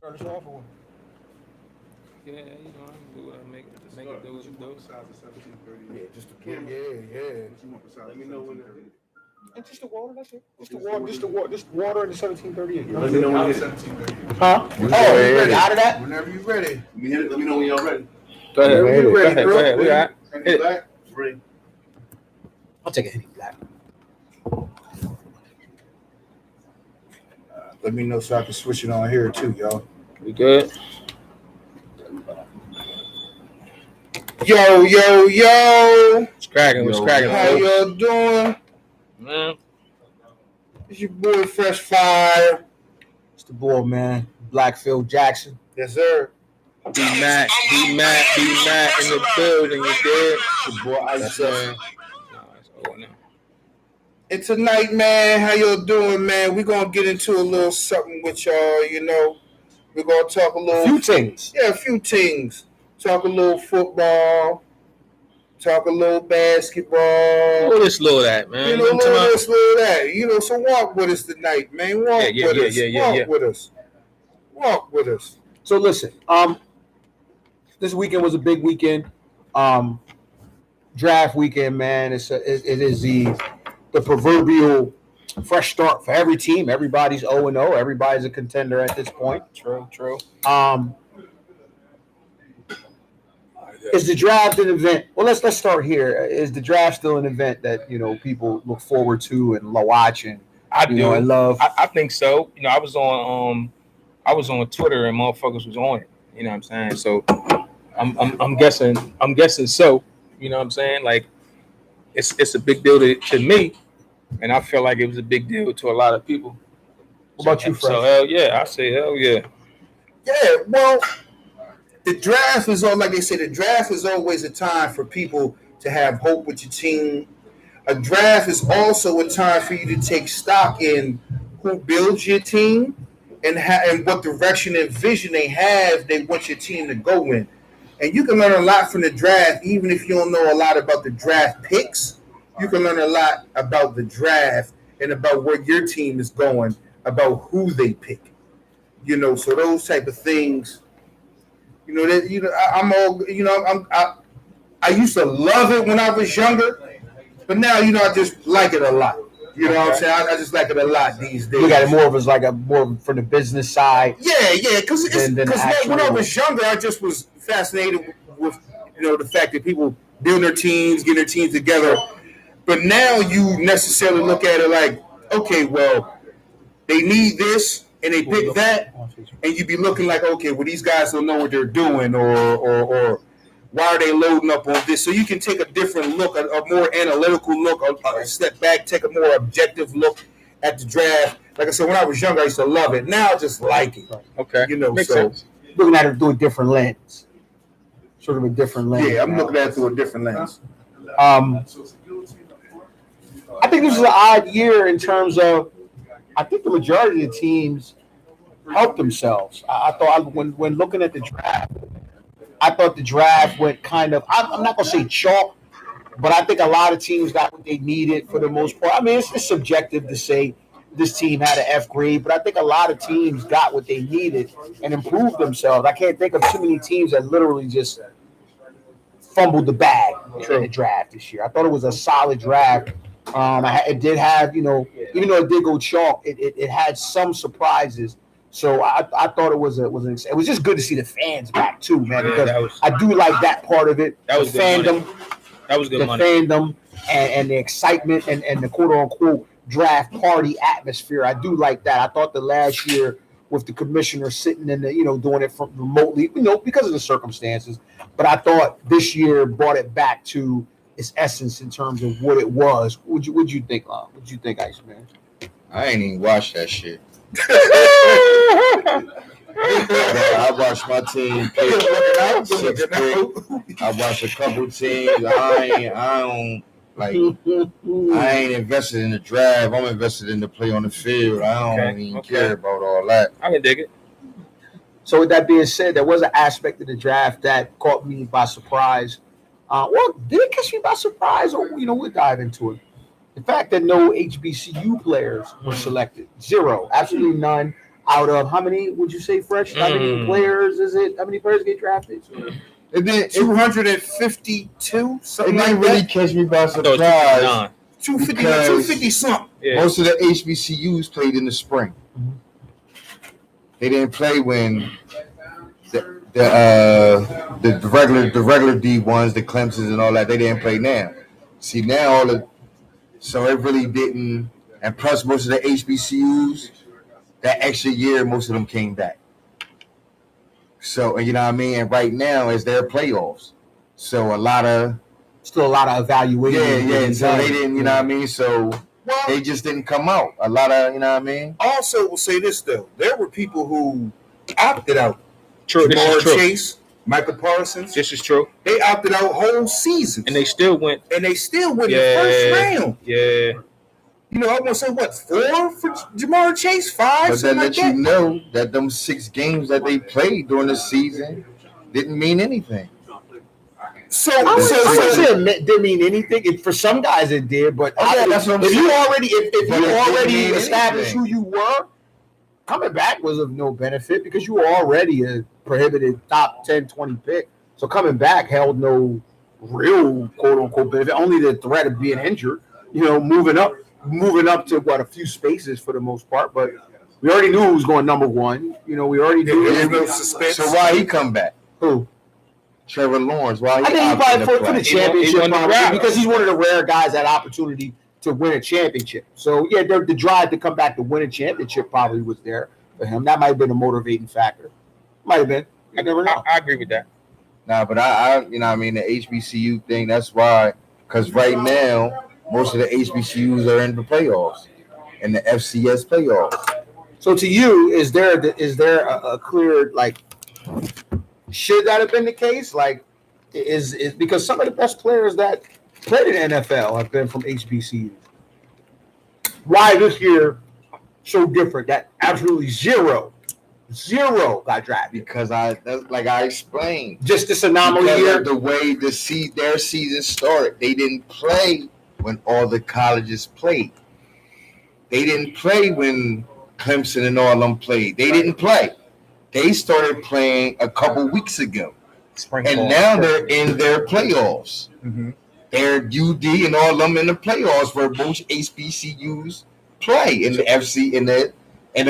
Start us off or Yeah, do what I make it do what it do. Besides the 1730. yeah, just the yeah. What you want besides Let the me know when 1738? And just the water, that's it. Just the water and the 1738. Let me know when Out you of hit it. 1738. Huh? Oh, you ready out of that? Whenever you're ready. Let me hit it. Let me know when y'all ready. Go ahead. Whenever you're ready, Go bro. ahead. We got it. Henny Black. Ready. I'll take a Henny Black. Let me know so I can switch it on here too, y'all. We good. Yo. What's cracking? What's Yo, cracking? How Folks? y'all doing? Man, It's your boy Fresh Fire. It's the boy, man. Black Phil Jackson. Yes, sir. B Mac in the building. You did? The boy Ice Man. No, it's over now. And tonight, man, how y'all doing, man? We're gonna get into a little something with y'all, you know. We're gonna talk a little few things. Yeah, a few things. Talk a little football, talk a little basketball. Oh, this little that, man. You know, a little this, little that. You know, so walk with us tonight, man. Walk with us. Walk with us. Walk with us. So listen, this weekend was a big weekend. Draft weekend, man. It is the proverbial fresh start for every team. Everybody's 0-0. Everybody's a contender at this point. True. Is the draft an event? Well, let's start here. Is the draft still an event that people look forward to and watch and I do. and love? I think so. I was on Twitter and motherfuckers was on it. You know what I'm saying? So I'm guessing so. You know what I'm saying? Like it's a big deal to me, and I feel like it was a big deal to a lot of people. What about you, Fresh? So hell yeah, I say hell yeah. Yeah, well, the draft is all like they say. The draft is always a time for people to have hope with your team. A draft is also a time for you to take stock in who builds your team and what direction and vision they want your team to go in. And you can learn a lot from the draft, even if you don't know a lot about the draft picks. You can learn a lot about the draft and about where your team is going, about who they pick. So those type of things. I'm all. I used to love it when I was younger, but now I just like it a lot. You know what I'm saying? I just like it a lot these days. You got it more of as like more from the business side. Yeah, because when I actual- was younger, I just was fascinated with the fact that people build their teams, get their teams together. But now you necessarily look at it like, okay, well, they need this and they pick that, and you be looking like, okay, well, these guys don't know what they're doing, or why are they loading up on this? So you can take a different look, a more analytical look, a step back, take a more objective look at the draft. Like I said, when I was younger, I used to love it. Now I just like it. Okay, Makes sense. Looking at it through a different lens, sort of a different lens. Yeah, I'm looking at it through a different lens. I think this is an odd year in terms of. I think the majority of the teams helped themselves. I thought when looking at the draft, I thought the draft went kind of. I'm not gonna say chalk, but I think a lot of teams got what they needed for the most part. I mean, it's subjective to say this team had an F grade, but I think a lot of teams got what they needed and improved themselves. I can't think of too many teams that literally just fumbled the bag in the draft this year. I thought it was a solid draft. It did have, even though it did go chalk, it had some surprises. So I thought it was just good to see the fans back too, man, because I do like that part of it. That was the good fandom, money. That was good the money. fandom and the excitement and the quote unquote draft party atmosphere. I do like that. I thought the last year with the commissioner sitting in the doing it from remotely, because of the circumstances. But I thought this year brought it back to its essence in terms of what it was. What'd you think, What'd you think, Iceman? I ain't even watched that shit. I watched my team pick 6 pick. I watched a couple teams. I ain't invested in the draft. I'm invested in the play on the field. I don't even care about all that. I can dig it. So with that being said, there was an aspect of the draft that caught me by surprise. Well, did it catch me by surprise, or we'll dive into it. The fact that no HBCU players were selected, zero, absolutely none. out of how many would you say, Fresh? How many players is it? How many players get drafted? It didn't. 252, It something didn't like really that. catch me by I thought it was surprise. 59. 250, Because- 250 something. Yeah. Most of the HBCUs played in the spring. They didn't play when the regular D1s, the Clemsons, and all that. They didn't play now. See now so it really didn't. And plus, most of the HBCUs, that extra year, most of them came back. So you know what I mean. And right now, is their playoffs. So a lot of Still a lot of evaluation. yeah. So they didn't, you know what I mean. So Well, they just didn't come out. A lot of, you know what I mean. also will say this though: there were people who opted out. True. This Jamar is true. Chase, Michael Parsons, This is true. they opted out whole seasons, And they still went. and they still win the Yeah. first round. Yeah. You know, I want to say what 4 for Jamar Chase, 5, But then something like let you that. know that them 6 games that they played during the season didn't mean anything. So, I would so say it didn't mean anything. For some guys, it did. But Okay, that's what I'm if you saying. already, if But you it didn't already mean established anything. who you were, coming back was of no benefit because you were already a prohibited top 10, 20 pick. So coming back held no real quote unquote benefit. Only the threat of being injured. You know, moving up to what, a few spaces for the most part. But we already knew who was going number one. You know, we already knew There was no who. suspense. So why he come back? who. Trevor Lawrence. Why he I think he opted probably to for play? the championship He won the probably, draft. because he's one of the rare guys that opportunity to win a championship. So yeah, the drive to come back to win a championship probably was there for him. That might have been a motivating factor. Might have been. I never know. I agree with that. Nah, but I you know what I mean, the HBCU thing, that's why, because right now most of the HBCUs are in the playoffs, in the FCS playoffs. So to you, is there a clear, like, should that have been the case? Like, is because some of the best players that played in the NFL have been from HBCUs. Why this year so different? That absolutely zero got drafted. Because like I explained, Just this anomaly because here. of the way their season started, they didn't play when all the colleges played. They didn't play when Clemson and all them played. They didn't play. They started playing a couple weeks ago, Spring and ball. now they're in their playoffs. Mhm. They're UD and all them in the playoffs where most HBCUs play in the FC in the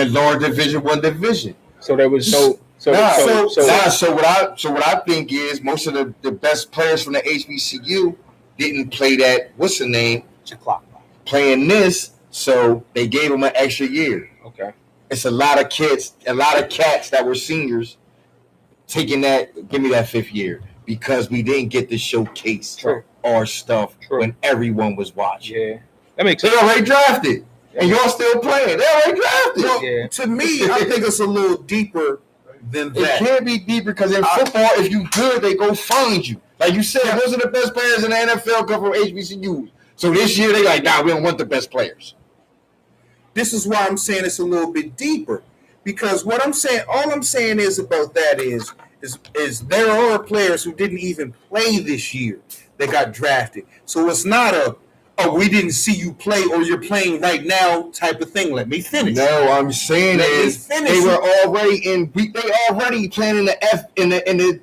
lower Division I division. So there was no. So what I think is most of the best players from the HBCU didn't play that. What's the name? Clock. Playing this, so they gave them an extra year. okay. It's a lot of kids, a lot of cats that were seniors taking that. Give me that 5th year because we didn't get to showcase True. our stuff True. when everyone was watching. Yeah. That makes They sense. already drafted, and y'all still playing. They already drafted. Well, Yeah. to me, I think it's a little deeper than It that. can't be deeper because in football, if you good, they go find you. Like you said, most of the best players in the NFL come from HBCUs. So this year they like, nah, we don't want the best players. This is why I'm saying it's a little bit deeper, because what I'm saying, all I'm saying is about that is there are players who didn't even play this year that got drafted. So it's not we didn't see you play or you're playing right now type of thing. Let me finish. No, I'm saying Let me is finish. they were already playing in the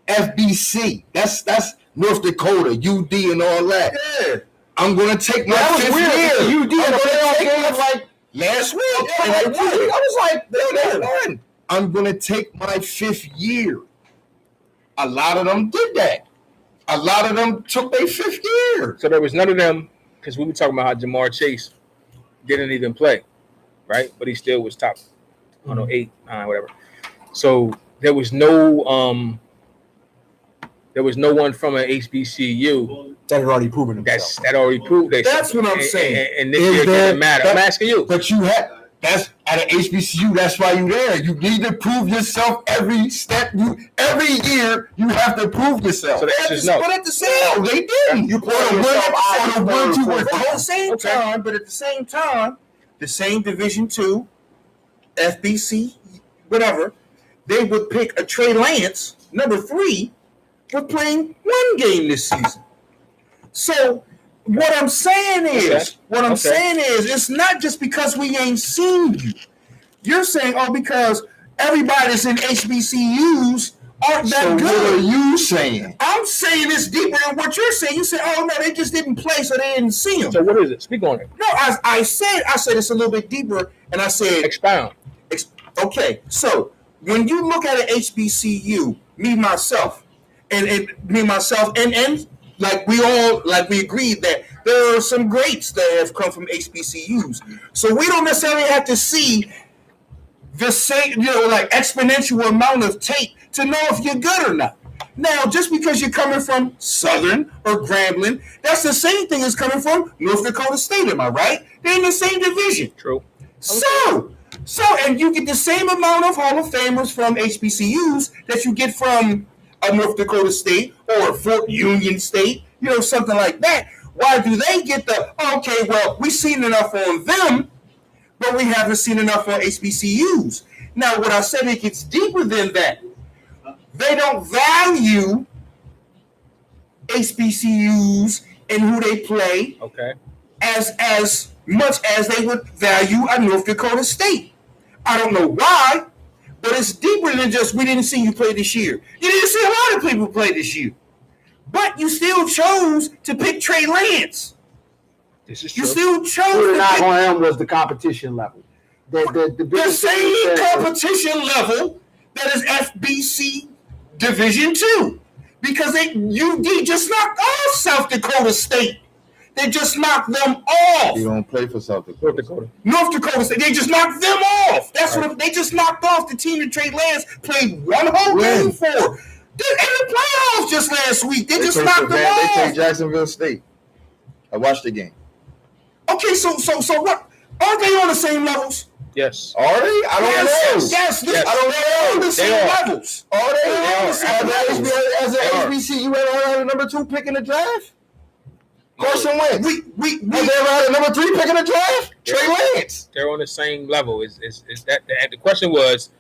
FBC. That's North Dakota, UD, and all that. Yeah. I'm gonna take my That was 5th weird. year. You did I'm a gonna playoff take game my- like last week. yeah, and like I 2 weeks. I was like, They man, won. I'm gonna take my 5th year. A lot of them did that. A lot of them took their 5th year. So there was none of them because we were talking about how Jamar Chase didn't even play, right? But he still was top, I don't know, 8, 9, whatever. So there was no one from an HBCU that had already proven himself. that already proved that. That's what I'm saying. And this Is year there- doesn't matter. I'm asking you. But you have that's at an HBCU. That's why you're there. You need to prove yourself every step. Every year you have to prove yourself. So the answer is no. But at the same No, they didn't. You put yourself out For the one, two, and But at the four. same Okay. time, the same Division II, FBC, whatever, they would pick a Trey Lance, number 3, for playing 1 game this season. So what I'm saying is, Okay. it's not just because we ain't seen you. You're saying, oh, because everybody that's in HBCUs aren't that So what are good. you saying? I'm saying it's deeper than what you're saying. You say, oh no, they just didn't play, so they didn't see them. So what is it? Speak on it. No, I said it's a little bit deeper, and I said, Expound. okay. So when you look at an HBCU, and like we agreed that there are some greats that have come from HBCUs. So we don't necessarily have to see the same, like exponential amount of tape to know if you're good or not. Now, just because you're coming from Southern or Grambling, that's the same thing as coming from North Dakota State, am I right? They're in the same division. True. So, and you get the same amount of Hall of Famers from HBCUs that you get from North Dakota State or Fort Union State, something like that. Why do they get okay, well, we've seen enough on them, but we haven't seen enough on HBCUs. Now, what I said, it gets deeper than that. They don't value HBCUs and who they play Okay. as much as they would value a North Dakota State. I don't know why, but it's deeper than just we didn't see you play this year. You didn't see a lot of people play this year. But you still chose to pick Trey Lance. This is You true. still chose Put it to out pick on him was the competition level. The the biggest thing same is that- competition level that is FBC Division II. Because they just knocked off South Dakota State. They just knocked them off. You don't play for South Dakota. North Dakota. North Dakota State, they just knocked them off. That's what they just knocked off the team that Trey Lance played one whole game for. They're in the playoffs just last week. They just knocked them They played off. Jacksonville State. I watched the game. Okay, so what? Aren't they on the same levels? Yes. Are they? I don't know. Yes, Yes. I don't know. On the same are. levels. Are they? They are. As an HBCU, you ever had a number 2 pick in the draft? Carson Wentz. We Have they ever had a number 3 pick in the draft? Trey Lance. They're on the same level. Is that the question was,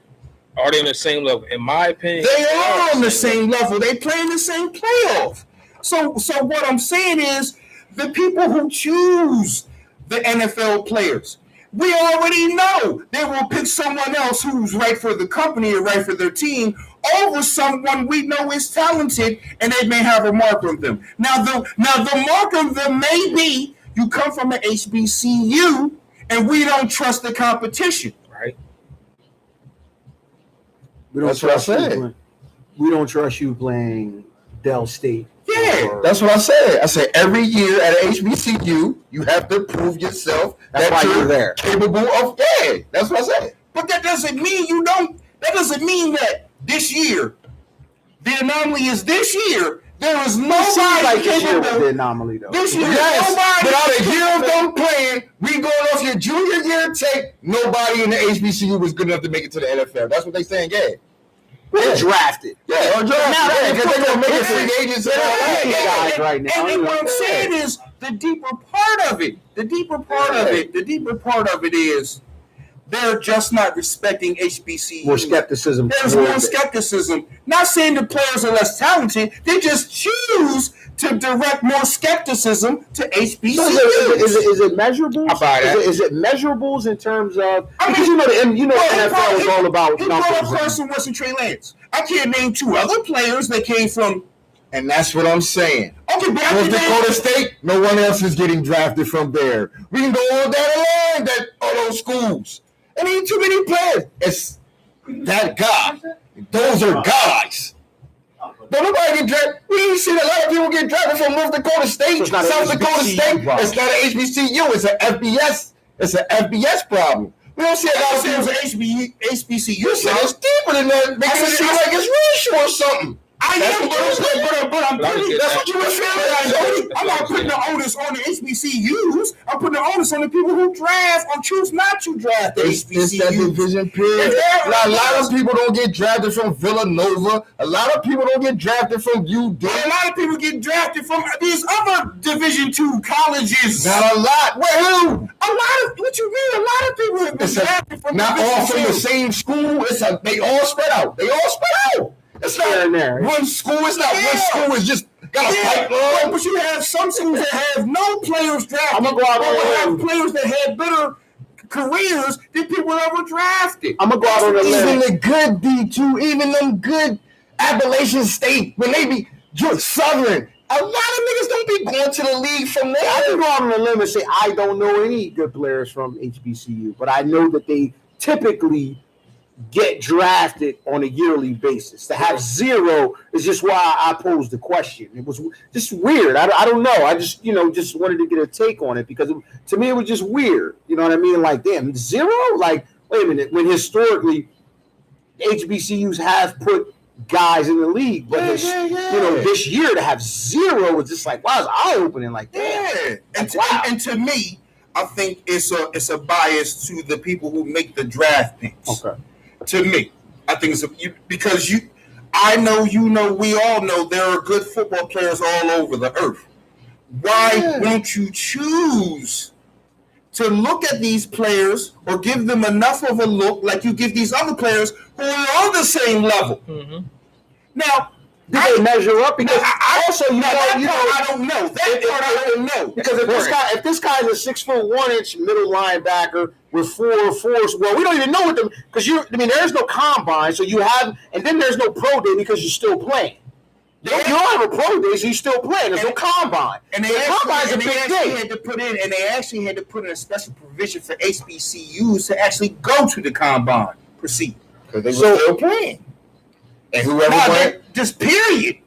are they on the same level? In my opinion, They are on the same level. They play in the same playoff. So what I'm saying is the people who choose the NFL players, we already know they will pick someone else who's right for the company or right for their team over someone we know is talented and they may have a mark on them. Now the mark on them may be you come from an HBCU and we don't trust the competition. right? We don't That's what I trust you said. playing- We don't trust you playing Dell State. Yeah, or- That's what I said. I said every year at an HBCU, you have to prove yourself That's that why you're you're there. capable of. Yeah, that's what I said. but that doesn't mean you don't. That doesn't mean that this year, the anomaly is this year. There is It seems nobody like this year was the capable. anomaly, though. This year, Yes, nobody but out of year of capable. them playing, we going off your junior year tape. Nobody in the HBCU was good enough to make it to the NFL. That's what they saying. Yeah, We're drafted. yeah, or draft. Now, Yeah, because they gonna make it yeah, free agents and all Yeah, that. yeah, yeah, guys right now. And what I'm saying is the deeper part of it. The deeper part of it is they're just not respecting HBCU. More skepticism. There's toward more it. skepticism. Not saying the players are less talented. They just choose to direct more skepticism to HBCUs. So is it measurables? I buy that. Is it measurables in terms of? I mean, Because the well, NFL is all about he brought up numbers. Carson Wentz and Trey Lance. I can't name 2 other players that came from. And that's what I'm saying. Okay, but I North can name. Dakota State, no one else is getting drafted from there. We can go on down the line that all those schools. And ain't too many players. It's that guy. Those are guys. Don't nobody get drafted. We ain't seen a lot of people get drafted from North Dakota State, So it's not an South Dakota HBCU State. problem. It's not an HBCU. It's an FBS. It's an FBS problem. We don't see a lot I of said it was people. an HBCU. You said it's deeper than that. Makes it seem like it's racial or something. I That's am, what you're saying. but I'm But I putting. get That's that. what you were saying. I'm not putting the onus on the HBCUs. I'm putting the onus on the people who draft or choose not to draft the It's that HBCUs. division period. Yeah. Now, a lot of people don't get drafted from Villanova. A lot of people don't get drafted from UD. And a lot of people get drafted from these other Division II colleges. Not a lot. Where who? A lot of what you mean? A lot of people have been drafted from Not all from the II. same school. They all spread out. They all spread out. It's Here not and there. one school. It's not Yeah. one school. It's just got a Yeah, pipeline. but you have some schools that have no players drafted. I'm gonna go out or on a have limb. players that had better careers than people ever drafted. I'm gonna go out on a Even limb. the good D2, even them good Appalachian State, when they be Southern, a lot of niggas don't be going to the league from I there. can go out on a limb and say I don't know any good players from HBCU, but I know that they typically get drafted on a yearly basis. To have zero is just why I posed the question. It was just weird. I don't know. I just just wanted to get a take on it because to me it was just weird. You know what I mean? Like, damn, zero? Like, wait a minute. When historically HBCUs have put guys in the league, but this year to have zero was just like, wow, it's eye opening. Like, damn. Yeah, and Wow. and to me, I think it's a bias to the people who make the draft picks. Okay. To me, I think it's because I know, we all know there are good football players all over the earth. Why won't you choose to look at these players or give them enough of a look like you give these other players who are on the same level? Mm-hmm. Now, Did they measure up? Because I don't know. That part I don't know. Because if this guy's a 6'1" middle linebacker with 4.4, well, we don't even know what them because there's no combine, so you have, and then there's no pro day because you're still playing. You don't have a pro day, so you're still playing. There's no combine. And the combine's a big thing. They actually had to put in a special provision for HBCUs to actually go to the combine. Proceed. Because they were still playing. And whoever went, just period.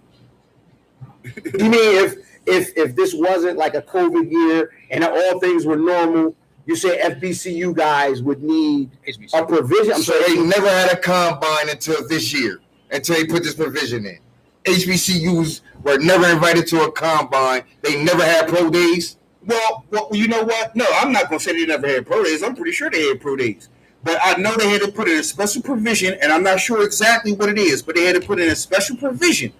You mean if this wasn't like a COVID year and all things were normal, you say FBCU guys would need a provision? so they never had a combine until this year, until they put this provision in. HBCUs were never invited to a combine. They never had pro days. Well, you know what? No, I'm not going to say they never had pro days. I'm pretty sure they had pro days. But I know they had to put in a special provision, and I'm not sure exactly what it is, but they had to put in a special provision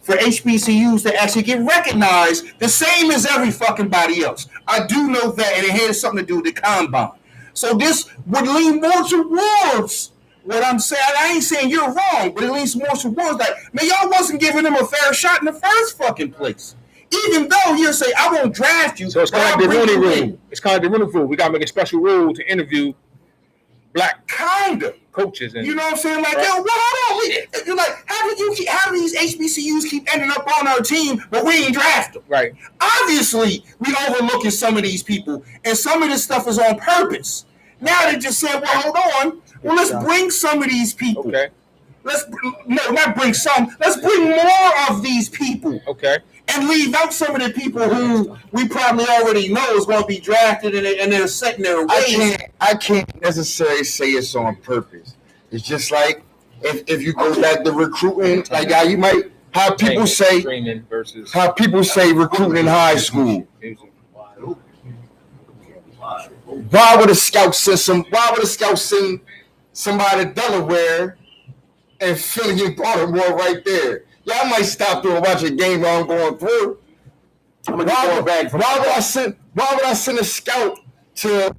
for HBCUs to actually get recognized the same as every fucking body else. I do know that, and it had something to do with the combine. So this would lean more towards what I'm saying. I ain't saying you're wrong, but it leans more towards that. Man, y'all wasn't giving them a fair shot in the first fucking place. Even though you'll say, I won't draft you. So it's kind of like the Rooney rule. It's kind of the Rooney rule. We got to make a special rule to interview black Kinda. coaches. And You know what I'm saying? Like, yo, hold on. You're like, how do these HBCUs keep ending up on our team, but we ain't draft them? right. Obviously, we overlooking some of these people, and some of this stuff is on purpose. Now they just said, well, hold on. Well, let's bring some of these people. Okay. Not bring some. Let's bring more of these people. Okay. And leave out some of the people who we probably already know is going to be drafted and they're setting their ways. I can't necessarily say it's on purpose. It's just like if you go back to recruiting, like how you might how people say Streaming versus recruiting in high school. Why would a scout send somebody to Delaware and Philly and Baltimore right there? Y'all might stop through a bunch of games I'm going through. Why would I send a scout to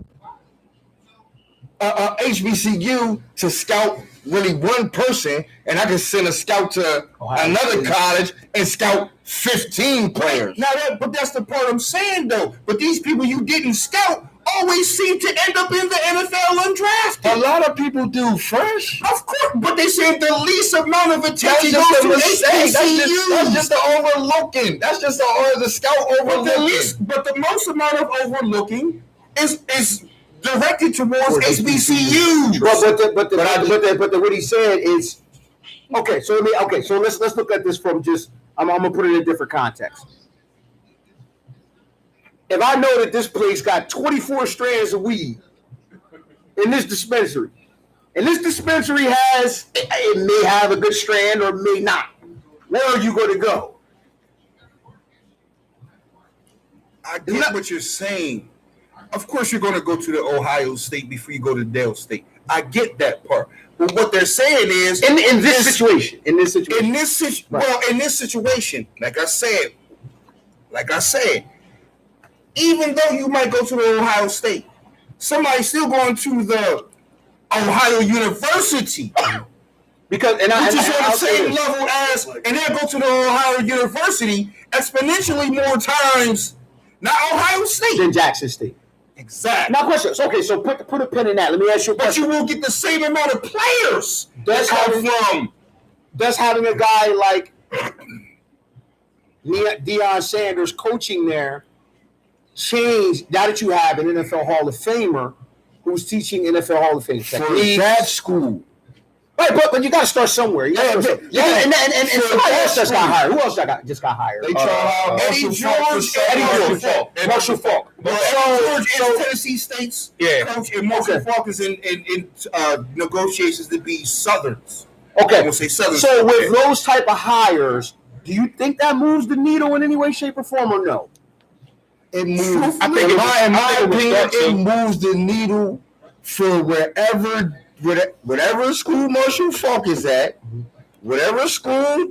HBCU to scout really one person, and I can send a scout to another college and scout 15 players? But that's the part I'm saying though. But these people you didn't scout always seem to end up in the NFL undrafted. A lot of people do first. Of course, but they said the least amount of That's attention just goes a to mistake. HBCUs. That's just the overlooking. That's just the scout overlooking. But the most amount of overlooking is directed towards HBCUs. But what he said is okay. So let's look at this from just. I'm gonna put it in a different context. If I know that this place got 24 strands of weed in this dispensary, and this dispensary it may have a good strand or may not, where are you going to go? I get what you're saying. Of course, you're going to go to the Ohio State before you go to Dale State. I get that part. But what they're saying is In this situation, in this situation, like I said, even though you might go to the Ohio State, somebody's still going to the Ohio University. because Which is on the same level as, and they'll go to the Ohio University exponentially more times, not Ohio State. than Jackson State. Exactly. Now, question. So, okay, so put a pin in that. Let me ask you a But question. you will get the same amount of players. Does having a guy like Deion Sanders coaching there change now that you have an NFL Hall of Famer who's teaching NFL Hall of Fame For techniques? that school. Right, but you got to start somewhere. You gotta start somewhere. And somebody else just got hired. Who else just got hired? They try to hire Eddie Marshall Falk George, for Eddie Marshall George. Falk. Marshall Falk. George is Tennessee State's Yeah. coach, and Marshall Falk is in negotiations to be Southern's. I Okay. won't say Southern. So with those type of hires, do you think that moves the needle in any way, shape, or form, or no? It moves. I think in it- my I think it was opinion, that it too. moves the needle for whatever school Marshall Falk is at, whatever school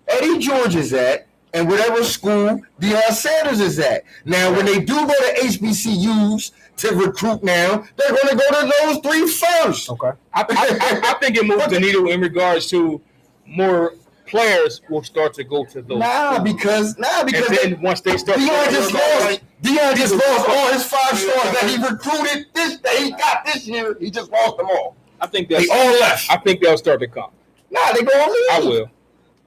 Eddie George is at, and whatever school Deion Sanders is at. Now, when they do go to HBCUs to recruit now, they're going to go to those three first. Okay. I think it moves the needle in regards to more players will start to go to those. Nah, because and they, then once they start, Deion just lost all his 5 stars that he recruited that he got this year. He just lost them all. I think They that's. all left. I think they'll start to come. Nah, they going to leave. I will.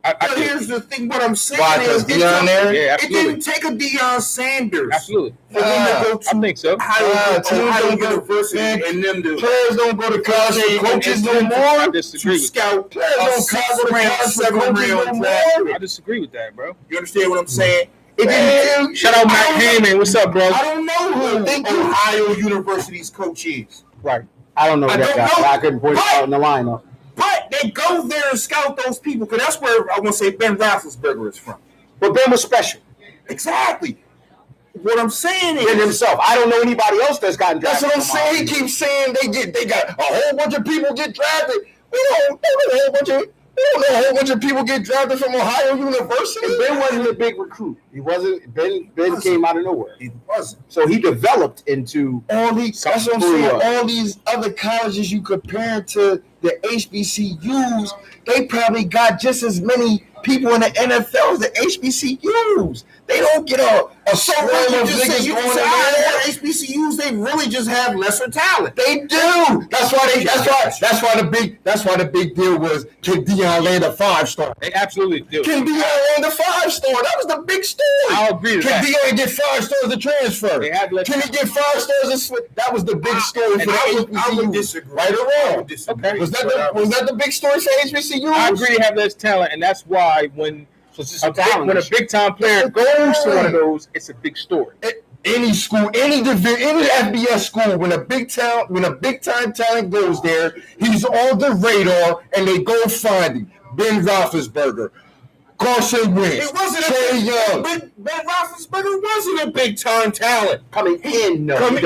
I But think, here's the thing: what I'm saying Why? is, Because Deion there? yeah, it absolutely, didn't take a Deion Sanders absolutely. for them to go I to think so. Ohio teams don't go- University man, and them to Players don't go to college for coaches no I more. disagree with that. scout Players a don't go to 6th round, college for 7th coaches no round draft. more. I disagree with that, bro. You understand what I'm saying? It Man, didn't. Shout out Matt Heyman. What's up, bro? I don't know who Thank you. Ohio University's coach is, Right. I don't know I that don't guy. know. I couldn't point Right. out in the lineup. but they go there and scout those people because that's where I want to say Ben Roethlisberger is from. But Ben was special. Exactly. What I'm saying Ben is, himself. I don't know anybody else that's gotten That's drafted. what I'm from saying. He Ohio. keeps saying they got a whole bunch of people get drafted. We don't know a whole bunch of people get drafted from Ohio University. Ben wasn't a big recruit. He wasn't. Ben came out of nowhere. it wasn't. So he developed into. All these, that's what I'm Something saying. for you. All these other colleges you compare to the HBCUs, they probably got just as many people in the NFL as the HBCUs. They don't get a So swarm what you of just say? niggas You going can in say, there. HBCUs, they really just have lesser talent. They do. That's why the big deal was, can Deion land a 5-star? They absolutely do. Can Deion land a 5-star? That was the big story. I'll agree with Can that. Deion get 5 stars to transfer? They have Can he get 5 stars to switch? That was the big story for and the I would HBCUs. disagree. Right or I wrong? would disagree. Was that the big story for HBCUs? I agree they have less talent, and that's why when Just when a big time player goes to one of those, it's a big story. Any school, any division, any FBS school, when a big time talent goes there, he's on the radar, and they go find him. Ben Roethlisberger, Carson Wentz, It wasn't Trey Young. Ben Roethlisberger wasn't a big time talent. coming in. No, Not coming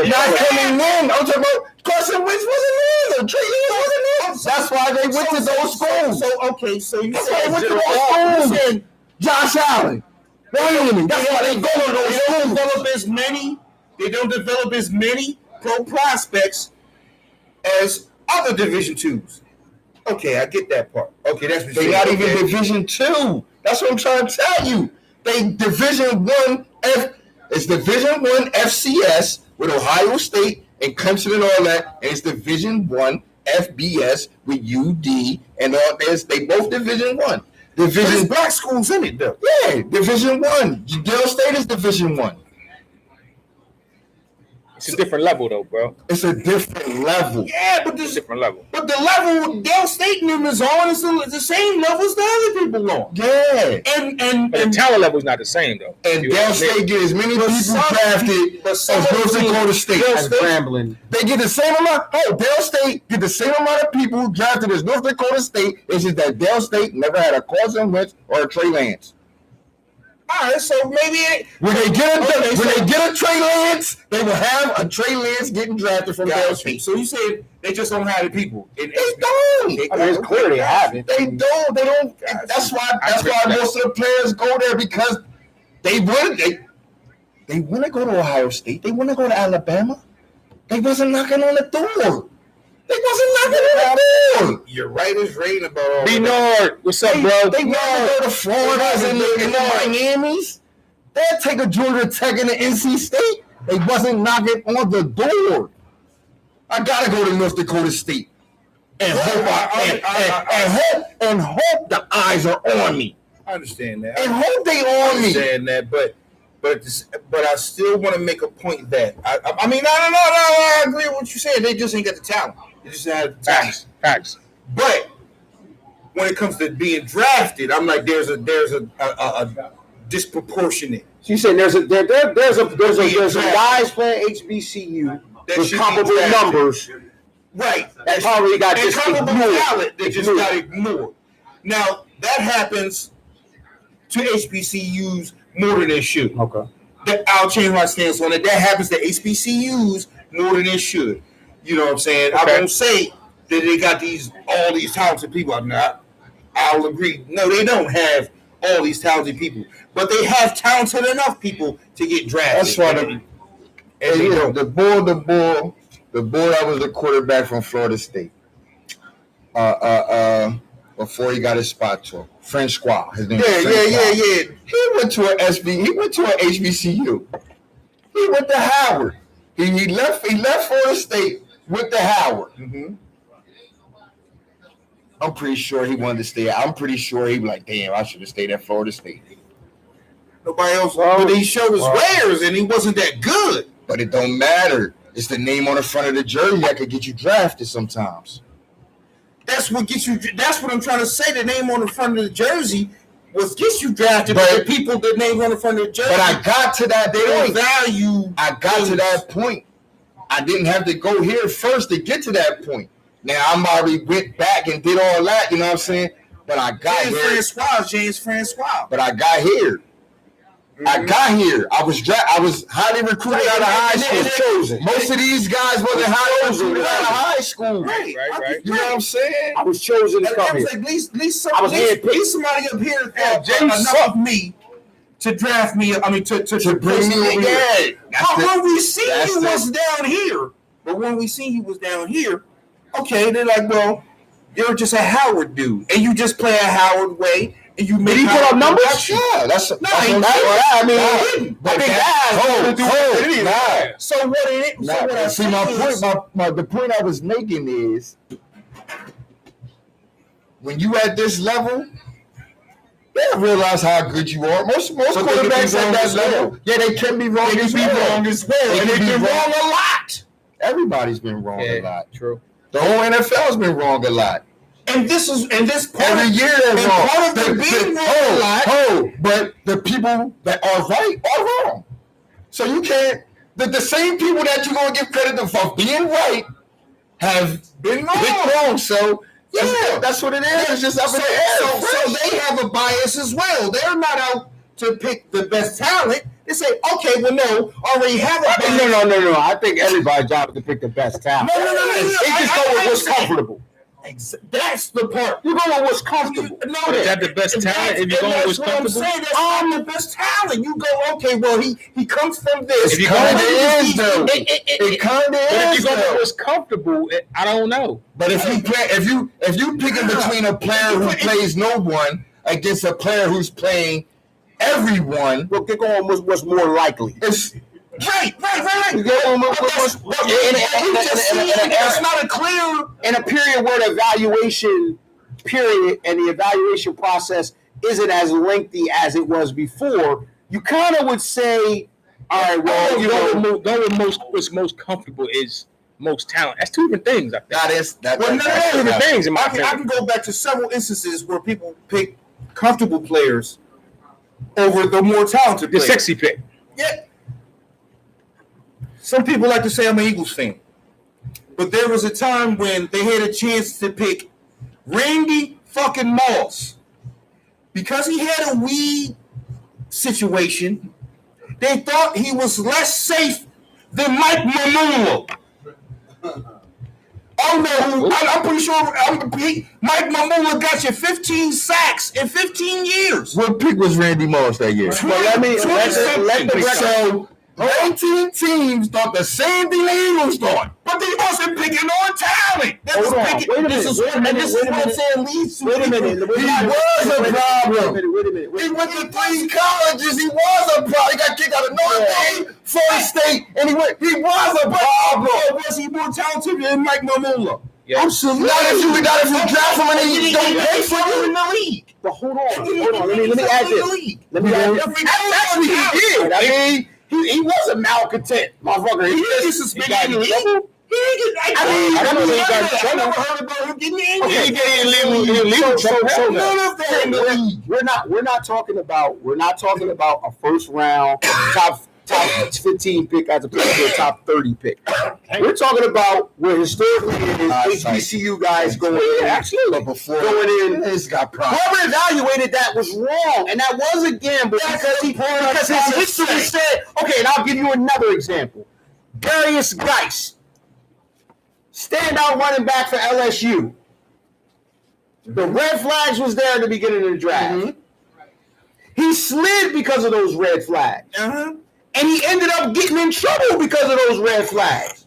in. I'm talking about Carson Wentz wasn't in. Trey Young wasn't in. That's why they went to those schools. So you That's why they said went to Zero those Ball. You schools. said Josh Allen, Wyoming. That's why they go to they those don't schools. develop as many. They don't develop as many pro prospects as other Division twos. Okay, I get that part. Okay, that's what They're you're not saying. even Okay. Division 2. That's what I'm trying to tell you. They Division 1 it's Division 1 FCS with Ohio State and Clemson and all that, and it's Division 1 FBS with UD and all this. They both Division 1. But there's Division black schools in it though. Yeah, Division 1. Dale State is Division 1. It's a different level, though, bro. It's a different level. Yeah, but It's a this, different level. but the level Dale State and them is on is the same level as the other people on. Yeah. And But the talent level is not the same, though. And You Dale admit. State get as many But people some- drafted but as some of North the teams- Dakota State. Dale As Grambling. They get the same amount. Oh, Dale State get the same amount of people drafted as North Dakota State. It's just that Dale State never had a Carson Wentz or a Trey Lance. all right, so maybe When they get Okay, a Trey Lance, they will have a Trey Lance getting drafted from Dale State. So you said they just don't have the people. They don't. I mean, it's clear they have it. They don't. They don't. That's why. Most of the players go there because they want. They want to go to Ohio State. They want to go to Alabama. They wasn't knocking on the door. They wasn't knocking on the door. You're right as rain about all B that. Nord, what's up, bro? They want to go to Florida's and the Miami's. They'll take a Georgia Tech and the NC State. They wasn't knocking on the door. I gotta go to North Dakota State and hope the eyes are on me. I understand that. And hope they I on me. understand that, but I still want to make a point that I mean, no, I agree with what you're saying. They just ain't got the talent. They just have the talent. Facts. But when it comes to being drafted, I'm like, there's a disproportionate. So you saying there's a guys playing HBCU That with should be comparable drafted. numbers Right. that probably got And just comparable ignored. talent that just got ignored. Now, that happens to HBCUs more than it should. Okay. I'll change my stance on it. That happens to HBCUs more than it should. You know what I'm saying? Okay. I won't say that they got all these talented people. I'll agree. No, they don't have all these talented people, but they have talented enough people to get drafted. That's why the boy that was the quarterback from Florida State. Before he got his spot to Francois. His name Yeah. He went to an HBCU. He went to Howard. He left Florida State, went to Howard. Mm-hmm. I'm pretty sure he wanted to stay. I'm pretty sure he was like, damn, I should have stayed at Florida State. Nobody else, but he showed his wares, and he wasn't that good. But it don't matter. It's the name on the front of the jersey that could get you drafted sometimes. That's what gets you. That's what I'm trying to say. The name on the front of the jersey gets you drafted. But the people that name on the front of the jersey. But I got to that point. Value. I got to that point. I didn't have to go here first to get to that point. Now I'm already went back and did all that. You know what I'm saying? But I got here. James Francois. But I got here. I got here. I was highly recruited out of high school. Most of these guys wasn't highly recruited out of high school. Right. You know what I'm saying? I was chosen to come here. At least somebody up here thought enough of me to draft me. I mean, to bring me over here. But when we see you was down here, okay, they're like, well, you're just a Howard dude, and you just play a Howard way. And you Did he put up numbers? Yeah, that's So what I see, the point I was making is when you at this level, they don't realize how good you are. Most quarterbacks at that level, they can be wrong as well. And they've been wrong a lot. Everybody's been wrong a lot. True. The whole NFL's been wrong a lot. And this part every year they're wrong. Part of them being wrong a lot. But the people that are right are wrong. So you can't. The same people that you're gonna give credit for being right have been wrong. So yeah, that's what it is. It's just up in the air. So they have a bias as well. They're not out to pick the best talent. They say, okay, well, no, already have a bias. No. I think everybody's job is to pick the best talent. No. They just go with what's comfortable. That's the part. You go with what's comfortable. Is that the best talent? If you're going with what's comfortable, that's the best talent. You go, okay, well, he comes from this. It kind of is though. It kind of is. But if you go with what's comfortable, I don't know. But if you picking between a player who plays no one against a player who's playing everyone, we'll get going with what's more likely. Right. It's not a clear in a period where the evaluation period and the evaluation process isn't as lengthy as it was before. You kind of would say, all right, well, go with what's most comfortable is most talent. That's two different things. I think. That's two different things. In my opinion. I can go back to several instances where people pick comfortable players over the more talented The players. sexy pick. Yeah. Some people like to say I'm an Eagles fan. But there was a time when they had a chance to pick Randy fucking Moss. Because he had a weed situation, they thought he was less safe than Mike Mamula. I'm pretty sure Mike Mamula got you 15 sacks in 15 years. What pick was Randy Moss that year? let the record. 19 teams thought the same thing the Eagles thought. But they wasn't picking on talent. This is what I'm saying leads to. Wait a minute. He was a problem. Wait a minute. He went to 3 colleges. He was a problem. He got kicked out of Notre Dame, Florida State, and he was a problem. Was he more talented than Mike Mamula? Yeah. Absolutely. Not if you draft him and then you don't pay for him in the league. But hold on. Let me add this. Let me add this. That's what he did. I mean, he wasn't malcontent, motherfucker. He didn't get suspended in the league. I never heard about him getting in. Okay. He didn't leave. So None of that in the league. we're not talking about a first round top 15 pick as opposed to a top 30 pick. We're talking about where historically it is HBCU guys going in. Absolutely. But before Going in, he's got problems. whoever evaluated that was wrong, and that was a gamble because his history said. Okay, and I'll give you another example. Darius Geis, standout running back for LSU. The red flags was there at the beginning of the draft. He slid because of those red flags. And he ended up getting in trouble because of those red flags.